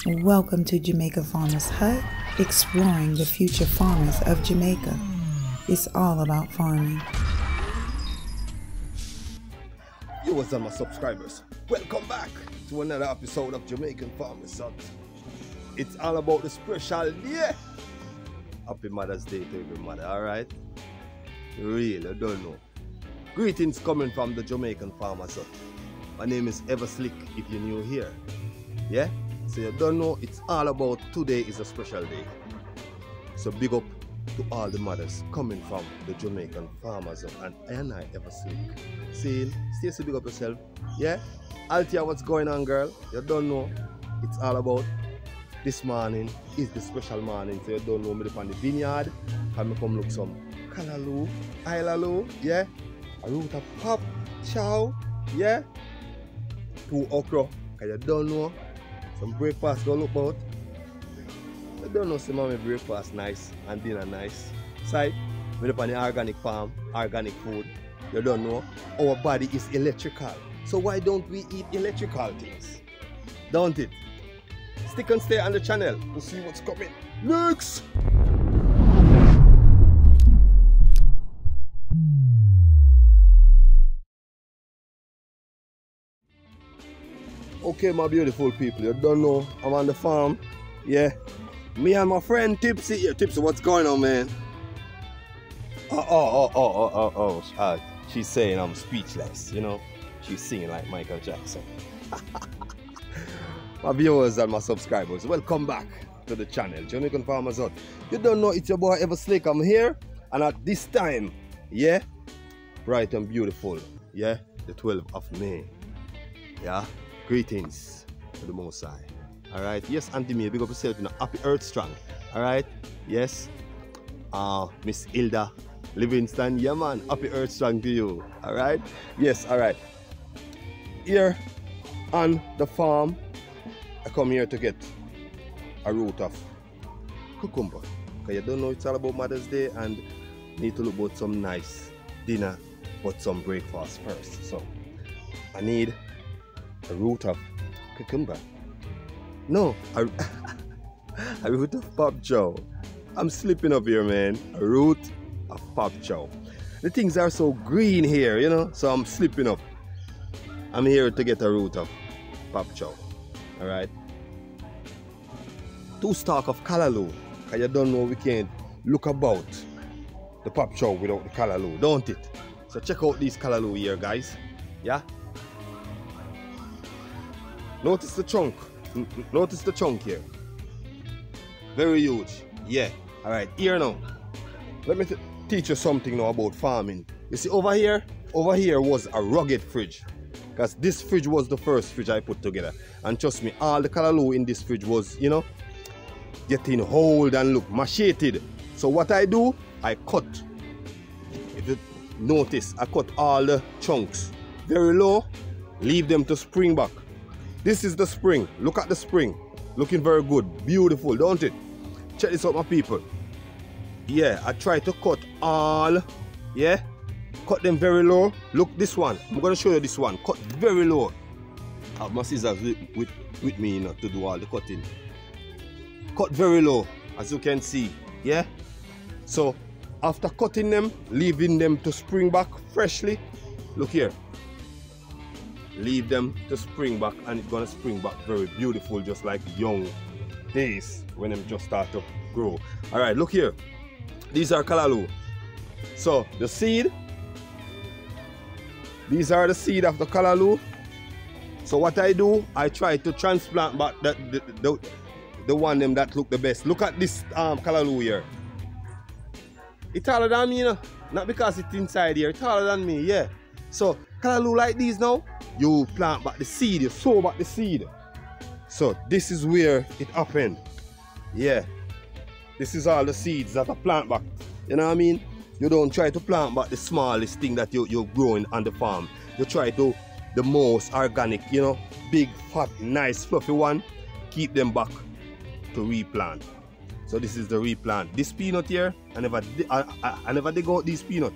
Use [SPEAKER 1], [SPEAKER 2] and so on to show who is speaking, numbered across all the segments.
[SPEAKER 1] Welcome to Jamaica Farmers Hut, exploring the future farmers of Jamaica. It's all about farming.
[SPEAKER 2] Yo, what's up, my subscribers? Welcome back to another episode of Jamaican Farmers Hut. It's all about the special day. Happy Mother's Day to every mother, alright? Real, I don't know. Greetings coming from the Jamaican Farmers Hut. My name is Everton if you're new here. Yeah? So you don't know, it's all about today is a special day. So big up to all the mothers coming from the Jamaican Farmers Hut, and I Everton. See, Stacey, big up yourself. Yeah? Althea, what's going on, girl? You don't know, it's all about this morning is the special morning. So you don't know, me on the vineyard and me come look some callaloo, ilaloo, yeah? A root of pop, chow, yeah? 2 okra, cause you don't know. Some breakfast go look about. I don't know, say mommy breakfast nice and dinner nice. Side, we're up on the organic farm, organic food. You don't know, our body is electrical. So why don't we eat electrical things? Don't it? Stick and stay on the channel to see what's coming next. Okay, my beautiful people, you don't know, I'm on the farm, yeah. Me and my friend Tipsy here. Tipsy, what's going on, man? She's saying I'm speechless, you know. She's singing like Michael Jackson. My viewers and my subscribers, welcome back to the channel, Jamaican Farmers Hut. You don't know, it's your boy Everton. I'm here, and at this time, yeah, bright and beautiful, yeah, the 12th of May, yeah. Greetings to the Most High. Alright, yes, Auntie May, big up yourself, you know, happy earth strong. Alright, yes, Miss Hilda Livingston, yeah man, happy earth strong to you. Alright, yes, alright. Here on the farm, I come here to get a root of cucumber. Because you don't know, it's all about Mother's Day and need to look about some nice dinner, but some breakfast first. So, I need a root of cucumber. No, a root of pop chow. I'm slipping up here, man. A root of pop chow. The things are so green here, you know, so I'm slipping up. I'm here to get a root of pop chow. Alright. 2 stalks of callaloo. Because you don't know, we can't look about the pop chow without the callaloo, don't it? So check out these callaloo here, guys. Yeah? Notice the chunk. Notice the chunk here. Very huge. Yeah. Alright, here now. Let me teach you something now about farming. You see over here was a rugged fridge. Because this fridge was the first fridge I put together. And trust me, all the callaloo in this fridge was, you know, getting old and look macheted. So what I do, I cut. If you notice, I cut all the chunks very low, leave them to spring back. This is the spring. Look at the spring. Looking very good. Beautiful, don't it? Check this out, my people. Yeah, I try to cut all. Yeah. Cut them very low. Look, this one. I'm going to show you this one. Cut very low. I have my scissors with me, you know, to do all the cutting. Cut very low, as you can see. Yeah. So, after cutting them, leaving them to spring back freshly. Look here. Leave them to spring back, and it's gonna spring back very beautiful, just like young days when them just start to grow. All right, look here. These are callaloo. So the seed. These are the seed of the callaloo. So what I do, I try to transplant back the one them that look the best. Look at this callaloo here. It's taller than me, you know. Not because it's inside here. It's taller than me, yeah. So callaloo like these now, you plant back the seed, you sow back the seed. So this is where it happened. Yeah. This is all the seeds that I plant back. You know what I mean? You don't try to plant back the smallest thing that you're growing on the farm. You try to the most organic, you know, big, fat, nice, fluffy one. Keep them back to replant. So this is the replant. This peanut here, I never dig out this peanut.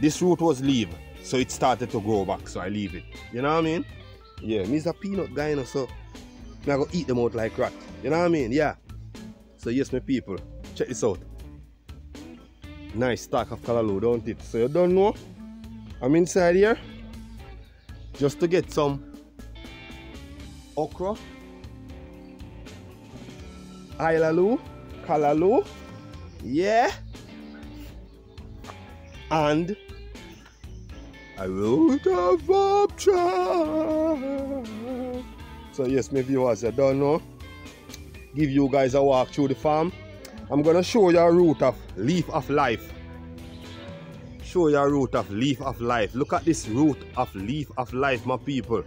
[SPEAKER 2] This root was leave. So it started to grow back, so I leave it. You know what I mean? Yeah, me's a peanut guy, you know, so I go eat them out like rat. You know what I mean? Yeah. So yes, my people, check this out. Nice stack of callaloo, don't it? So you don't know, I'm inside here just to get some okra, callaloo, yeah, and a root of option. So yes, my viewers, you don't know, give you guys a walk through the farm. I'm gonna show you a root of leaf of life. Show you a root of leaf of life. Look at this root of leaf of life, my people.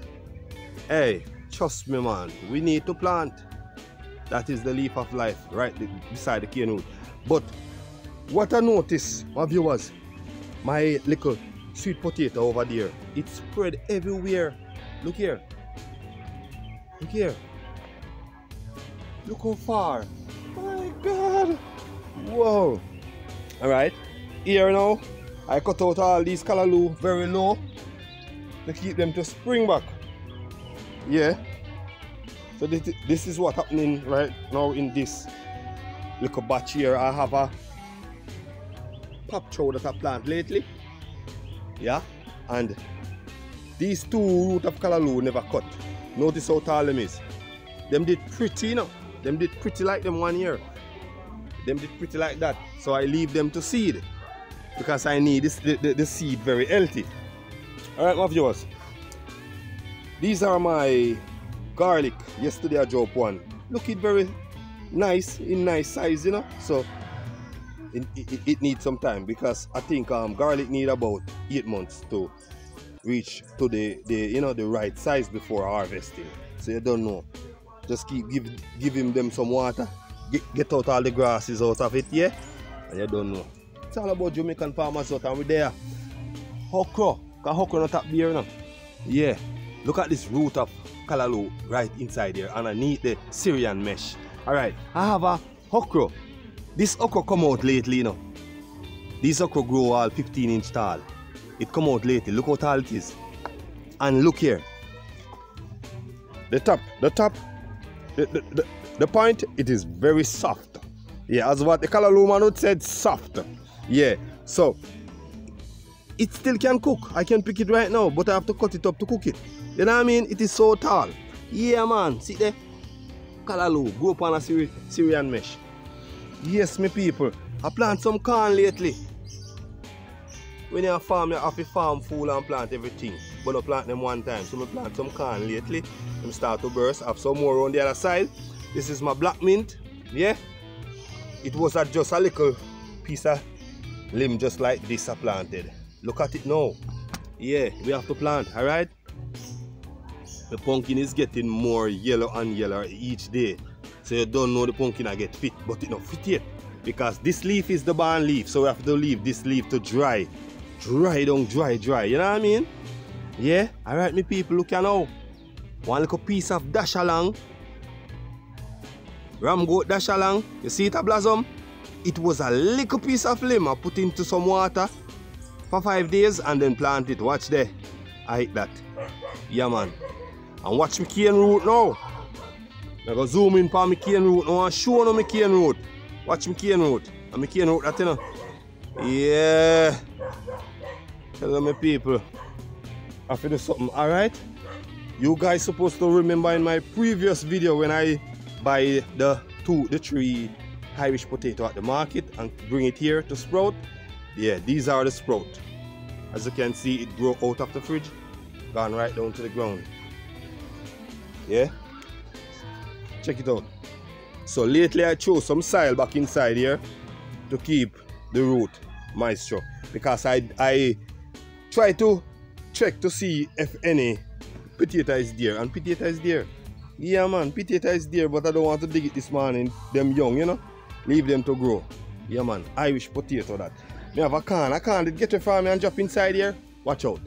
[SPEAKER 2] Hey, trust me, man. We need to plant. That is the leaf of life right beside the cane root. But what I notice, my viewers, my little sweet potato over there, it spread everywhere. Look here. Look here. Look how far. My God. Whoa. Alright. Here now, I cut out all these callaloo very low to keep them to spring back. Yeah. So this is what's happening right now in this little batch here. I have a pop chow that I plant lately. Yeah. And these two root of callaloo never cut. Notice how tall them is. Them did pretty, you know. Them did pretty like them 1 year. Them did pretty like that. So I leave them to seed because I need the seed very healthy. Alright, my viewers. These are my garlic. Yesterday I dropped one. Looking very nice, in nice size, you know. So it needs some time because I think garlic need about 8 months to reach to the right size before harvesting. So you don't know. Just keep giving them some water. Get out all the grasses out of it, yeah? And you don't know. It's all about Jamaican farmers out and we're there. Okra. Because okra not up there now. Yeah. Look at this root of callaloo right inside here underneath the Syrian mesh. Alright. I have a okra. This okra come out lately, you know. These okra grow all 15-inch tall. It come out lately. Look how tall it is. And look here. The top. The point, it is very soft. Yeah, as what the callaloo man would said, soft. Yeah, so it still can cook. I can pick it right now, but I have to cut it up to cook it. You know what I mean? It is so tall. Yeah, man. See there? Callaloo grow up on a Syrian mesh. Yes, my people. I plant some corn lately. When you're a farm, you have to farm full and plant everything. But I plant them one time. So I plant some corn lately. Them start to burst. I have some more on the other side. This is my black mint. Yeah. It was just a little piece of limb just like this I planted. Look at it now. Yeah, we have to plant, alright? The pumpkin is getting more yellow and yellow each day. So you don't know the pumpkin I get fit, but it not fit yet. Because this leaf is the barn leaf. So we have to leave this leaf to dry. Dry. You know what I mean? Yeah, alright, me people, look here now. One little piece of dash along. Ram goat dash along. You see it a blossom? It was a little piece of limb I put into some water for 5 days and then plant it. Watch there. I hate that. Yeah, man. And watch me cane root now. I'm going to zoom in for my cane root. I want to show you my cane root. Watch me cane root. And my cane root that, you know. Yeah. Tell me people. I feel something, alright? You guys supposed to remember in my previous video when I buy the 3 Irish potato at the market and bring it here to sprout. Yeah, these are the sprout. As you can see, it grew out of the fridge, gone right down to the ground. Yeah, check it out. So lately I chose some soil back inside here to keep the root moisture because I try to check to see if any potato is there, and potato is there. Yeah, man, potato is there, but I don't want to dig it this morning. Them young, you know, leave them to grow. Yeah, man, Irish potato that. Me have a can. I can't get it from me and drop inside here. Watch out.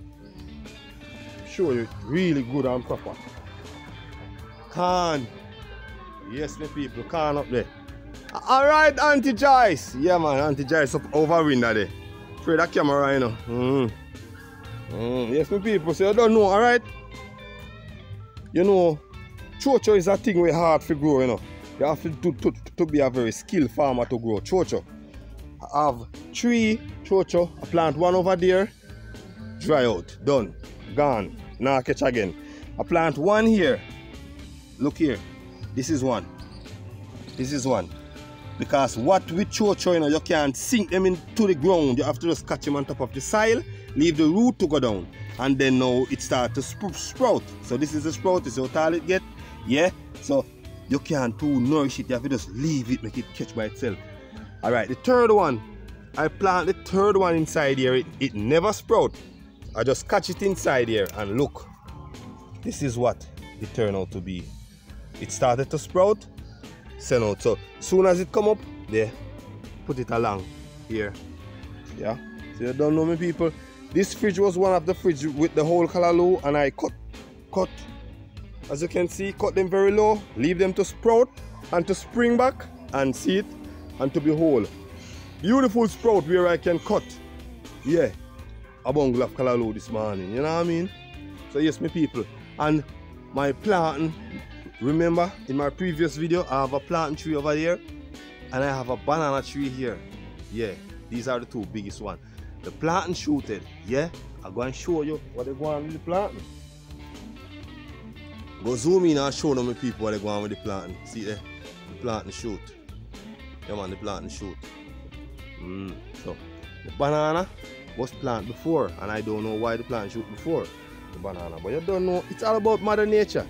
[SPEAKER 2] Show you really good and proper. Can. Yes, the people, can up there. Alright, Auntie Joyce. Yeah, man, Auntie Joyce up over window there. Pray that camera, you know. Yes, my people, so you don't know, alright? You know, chocho is a thing where hard to grow, you know. You have to be a very skilled farmer to grow chocho. I have 3 chocho. I plant one over there, dry out, done, gone, now catch again. I plant one here. Look here, this is one. This is one. Because what with chocho, you know, you can't sink them into the ground. You have to just catch them on top of the soil, leave the root to go down, and then now it starts to sprout. So this is the sprout. This is how tall it get. Yeah. So you can't too nourish it. You have to just leave it, make it catch by itself. All right. The third one, I plant the third one inside here. It never sprout. I just catch it inside here, and look. This is what it turned out to be. It started to sprout. Send out. So soon as it come up, there, put it along here. Yeah. So you don't know me, people. This fridge was one of the fridge with the whole color low, and I cut. As you can see, cut them very low, leave them to sprout and to spring back and see it and to be whole. Beautiful sprout where I can cut. Yeah. A bungle of color low this morning. You know what I mean? So yes, me people. And my planting. Remember, in my previous video, I have a plantain tree over there, and I have a banana tree here. Yeah, these are the 2 biggest ones. The plantain shooted, yeah? I'm going to show you what they're going with the plantain. Go zoom in and show them the people what they're going with the plantain. See there? The plantain shoot. Yeah man, the plantain shoot. So, the banana was planted before, and I don't know why the plantain shoot before the banana. But you don't know, it's all about Mother Nature.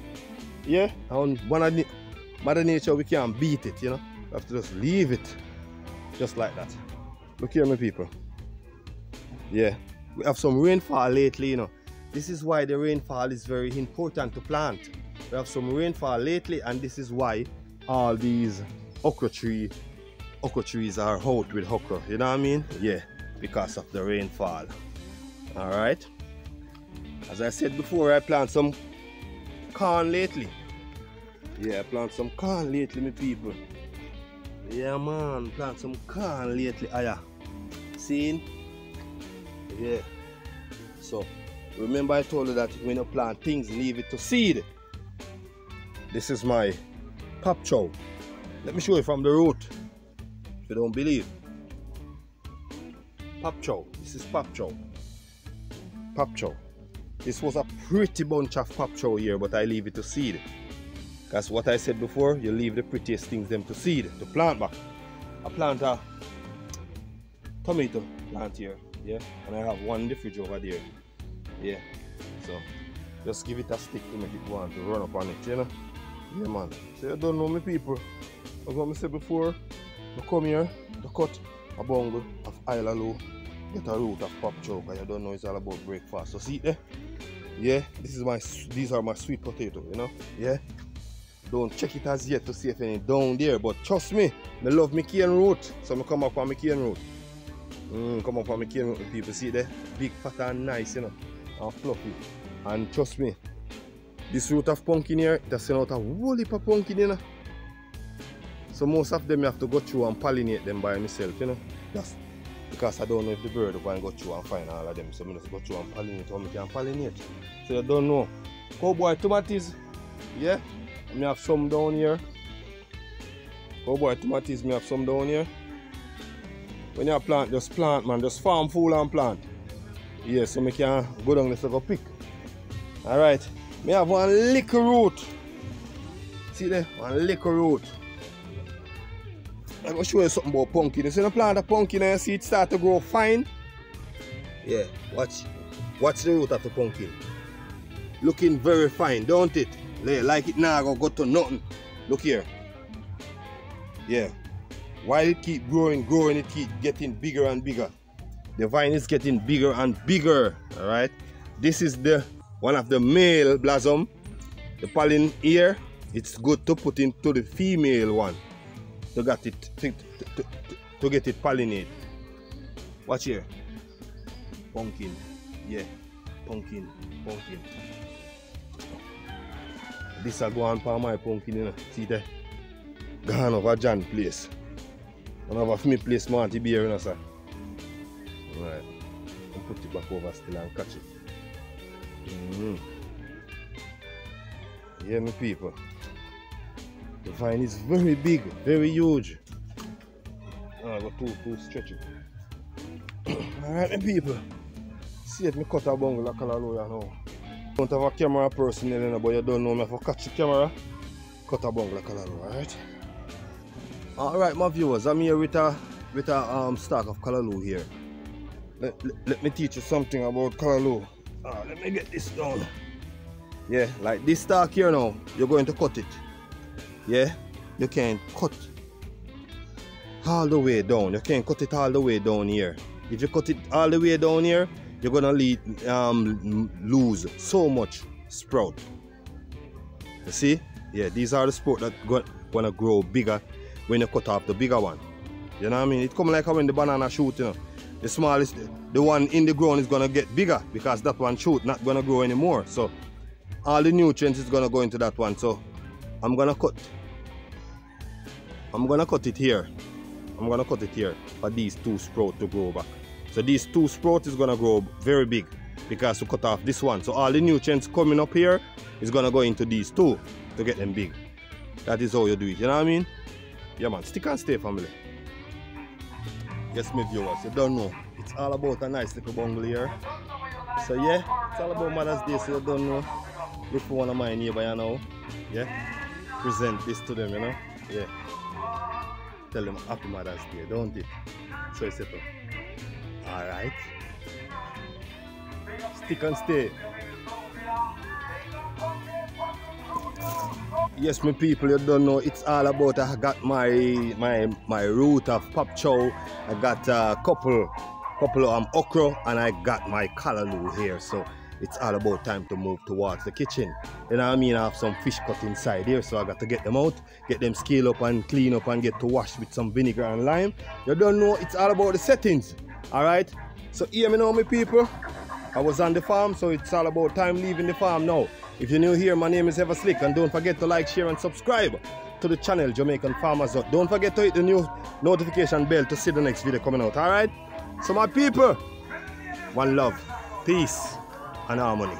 [SPEAKER 2] Yeah, and Mother Nature, we can't beat it, you know. We have to just leave it just like that. Look here, my people. Yeah, we have some rainfall lately, you know. This is why the rainfall is very important to plant. We have some rainfall lately, and this is why all these okra trees are out with okra. You know what I mean? Yeah, because of the rainfall. All right. As I said before, I plant some corn lately. Yeah, I plant some corn lately, my people. Yeah man, plant some corn lately. Ah yeah. Seen? Yeah. So remember I told you that when you plant things, leave it to seed. This is my pop chow. Let me show you from the root. If you don't believe. Pop chow. This is pop chow. Pop chow. This was a pretty bunch of pop chow here, but I leave it to seed. Because what I said before, you leave the prettiest things them to seed, to plant back. I plant a tomato plant here, yeah, and I have one in the fridge over there, yeah. So just give it a stick to make it want to run up on it, you know. Yeah man. So you don't know me, people. As what I said before, I come here to cut a bungle of ilaloe, get a root of pop chow, because you don't know it's all about breakfast. So see there? Yeah, these are my sweet potato, you know. Yeah. Don't check it as yet to see if any down there, but trust me, I love my cane root. So I come up on my cane root. Come up on my cane root, people. See there? Big, fat and nice, you know. And fluffy. And trust me, this root of pumpkin here, it has sent out a whole heap of pumpkin, you know. So most of them you have to go through and pollinate them by myself, you know. That's because I don't know if the bird will go through and find all of them. So I just go through and pollinate how I can pollinate. So you don't know. Cowboy tomatoes, yeah. I have some down here. Cowboy tomatoes, I have some down here. When you plant, just plant, man. Just farm full and plant. Yeah, so I can go down there to go pick. Alright. I have one little root. See there? One little root. I'm going to show you something about pumpkin. You see the plant of pumpkin and you see it start to grow fine? Yeah, watch the root of the pumpkin. Looking very fine, don't it? Like it now go to nothing. Look here. Yeah. While it keep growing, it keep getting bigger and bigger. The vine is getting bigger and bigger. Alright. This is one of the male blossom. The pollen here, it's good to put into the female one to get it to get it pollinated. Watch here. Pumpkin. Yeah. Pumpkin. This will go on for my pumpkin, you know. See there? Gone over John place. One of my place want to be here, you know, sir. Alright. I'll put it back over still and catch it. Yeah, my people. The vine is very big, very huge. I got too stretchy. Alright, my people. See if I cut a bungle like Hallelujah now. I don't have a camera personally, but you don't know me if I catch the camera. Cut a bungle like Hallelujah, alright? Alright, my viewers, I'm here with a stock of callaloo here. Let me teach you something about callaloo. Let me get this down. Yeah, like this stalk here now, you're going to cut it. Yeah, you can't cut all the way down. You can't cut it all the way down here. If you cut it all the way down here, you're gonna lose so much sprout. You see? Yeah, these are the sprouts that gonna grow bigger when you cut off the bigger one. You know what I mean? It come like when the banana shoot, you know. The smallest, the one in the ground is gonna get bigger because that one shoot not gonna grow anymore. So all the nutrients is gonna go into that one. So I'm gonna cut it here. I'm gonna cut it here for these two sprouts to grow back. So these two sprouts is gonna grow very big because to cut off this one. So all the nutrients coming up here is gonna go into these two to get them big. That is how you do it, you know what I mean? Yeah man, stick and stay family. Yes my viewers, you don't know. It's all about a nice little bungle here. So yeah, it's all about Mother's Day, so you don't know. Look for one of my neighbor, you know. Yeah, present this to them, you know. Yeah, tell them Happy Mother's Day, don't it? So it's settled. Alright. Stick and stay. Yes, my people, you don't know, it's all about I got my root of pop chow. I got a couple of okra, and I got my callaloo here. So it's all about time to move towards the kitchen. You know what I mean? I have some fish cut inside here, so I got to get them out, get them scale up and clean up and get to wash with some vinegar and lime. You don't know, it's all about the settings. Alright? So hear me now, my people. I was on the farm, so it's all about time leaving the farm now. If you're new here, my name is Ever Slick, and don't forget to like, share and subscribe to the channel Jamaican Farmers Hut. Don't forget to hit the new notification bell to see the next video coming out, alright? So my people, one love, peace and harmony.